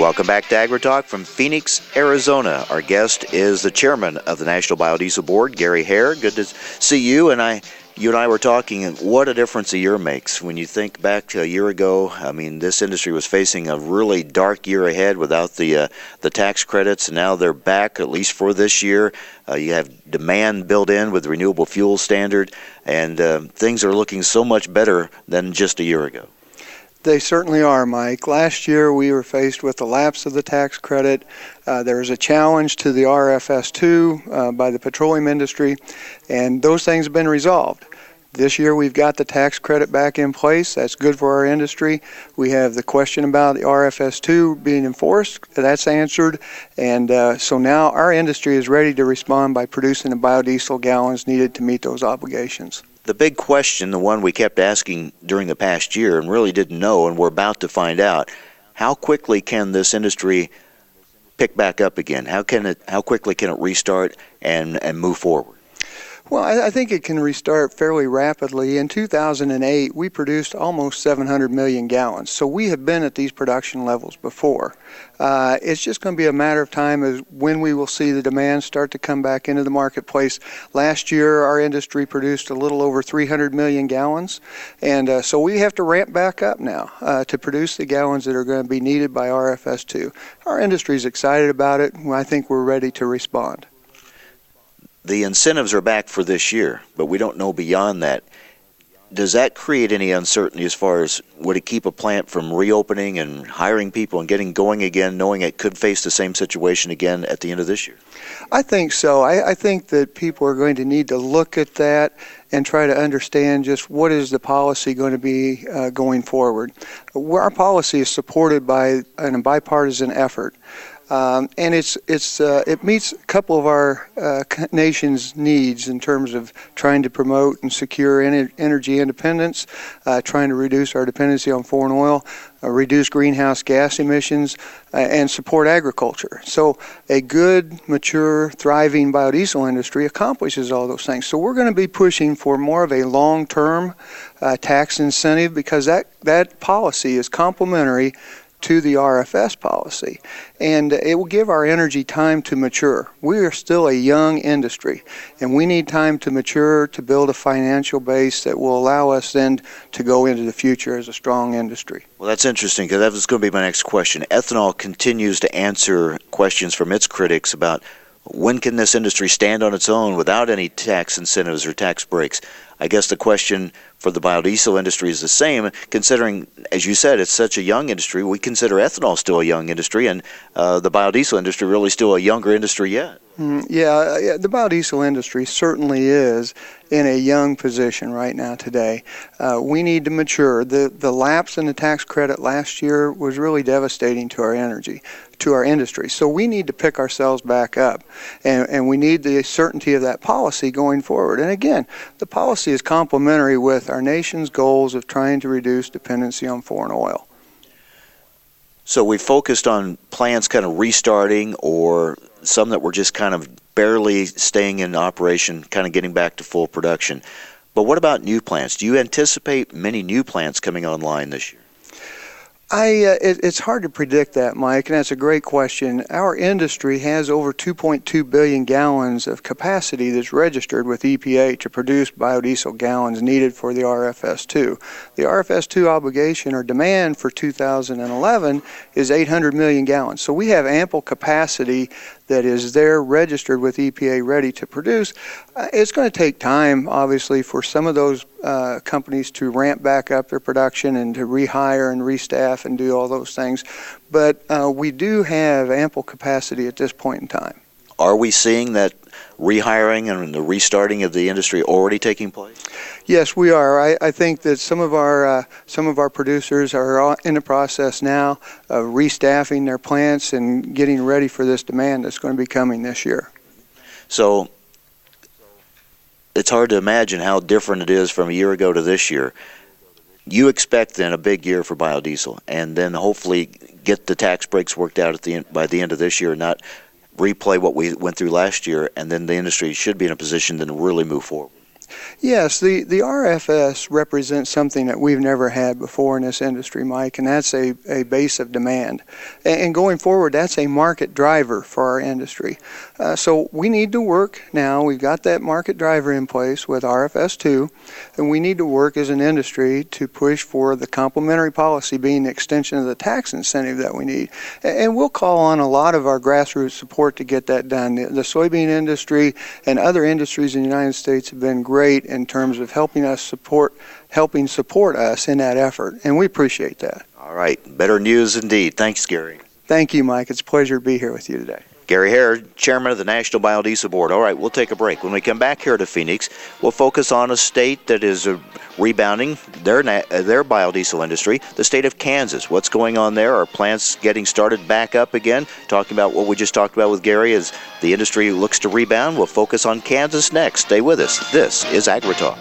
Welcome back to AgriTalk from Phoenix, Arizona. Our guest is the chairman of the National Biodiesel Board, Gary Haer. Good to see you. You and I were talking, and what a difference a year makes. When you think back to a year ago, I mean, this industry was facing a really dark year ahead without the tax credits, and now they're back, at least for this year. You have demand built in with the renewable fuel standard, and things are looking so much better than just a year ago. They certainly are, Mike. Last year we were faced with the lapse of the tax credit. There was a challenge to the RFS2 by the petroleum industry, and those things have been resolved. This year we've got the tax credit back in place. That's good for our industry. We have the question about the RFS2 being enforced. That's answered. And so now our industry is ready to respond by producing the biodiesel gallons needed to meet those obligations. The big question, the one we kept asking during the past year and really didn't know, and we're about to find out, how quickly can this industry pick back up again? How quickly can it restart and move forward? Well, I think it can restart fairly rapidly. In 2008, we produced almost 700 million gallons. So we have been at these production levels before. It's just going to be a matter of time as when we will see the demand start to come back into the marketplace. Last year, our industry produced a little over 300 million gallons. And so we have to ramp back up now to produce the gallons that are going to be needed by RFS2. Our industry is excited about it. I think we're ready to respond. The incentives are back for this year, but we don't know beyond that. Does that create any uncertainty as far as would it keep a plant from reopening and hiring people and getting going again, knowing it could face the same situation again at the end of this year? I think so. I think that people are going to need to look at that and try to understand just what is the policy going to be going forward. Our policy is supported by a bipartisan effort. And it meets a couple of our nation's needs in terms of trying to promote and secure energy independence, trying to reduce our dependency on foreign oil, reduce greenhouse gas emissions, and support agriculture. So a good, mature, thriving biodiesel industry accomplishes all those things. So we're going to be pushing for more of a long-term tax incentive because that policy is complementary to the RFS policy, and it will give our energy time to mature. We are still a young industry, and we need time to mature to build a financial base that will allow us then to go into the future as a strong industry. Well, that's interesting because that was going to be my next question. Ethanol continues to answer questions from its critics about when can this industry stand on its own without any tax incentives or tax breaks. I guess the question for the biodiesel industry is the same, considering, as you said, it's such a young industry. We consider ethanol still a young industry, and the biodiesel industry really still a younger industry yet. Yeah, the biodiesel industry certainly is in a young position right now today. We need to mature. The lapse in the tax credit last year was really devastating to our industry. So we need to pick ourselves back up, and we need the certainty of that policy going forward. And again, the policy is complementary with our nation's goals of trying to reduce dependency on foreign oil. So we focused on plants kind of restarting, or some that were just kind of barely staying in operation, kind of getting back to full production. But what about new plants? Do you anticipate many new plants coming online this year? It's hard to predict that, Mike, and that's a great question. Our industry has over 2.2 billion gallons of capacity that's registered with EPA to produce biodiesel gallons needed for the RFS2. The RFS2 obligation or demand for 2011 is 800 million gallons. So we have ample capacity that is there registered with EPA ready to produce. It's going to take time, obviously, for some of those companies to ramp back up their production and to rehire and restaff and do all those things. But we do have ample capacity at this point in time. Are we seeing that rehiring and the restarting of the industry already taking place? Yes, we are. I think that some of our producers are in the process now of restaffing their plants and getting ready for this demand that's going to be coming this year. So it's hard to imagine how different it is from a year ago to this year. You expect then a big year for biodiesel, and then hopefully get the tax breaks worked out by the end of this year, not replay what we went through last year, and then the industry should be in a position to really move forward. Yes, the RFS represents something that we've never had before in this industry, Mike, and that's a base of demand. And going forward, that's a market driver for our industry. So we need to work now. We've got that market driver in place with RFS2, and we need to work as an industry to push for the complementary policy being the extension of the tax incentive that we need. And we'll call on a lot of our grassroots support to get that done. The soybean industry and other industries in the United States have been great in terms of helping support us in that effort, and we appreciate that. All right, better news indeed. Thanks, Gary. Thank you, Mike. It's a pleasure to be here with you today. Gary Haer, Chairman of the National Biodiesel Board. All right, we'll take a break. When we come back here to Phoenix, we'll focus on a state that is rebounding their biodiesel industry, the state of Kansas. What's going on there? Are plants getting started back up again? Talking about what we just talked about with Gary as the industry looks to rebound. We'll focus on Kansas next. Stay with us. This is AgriTalk.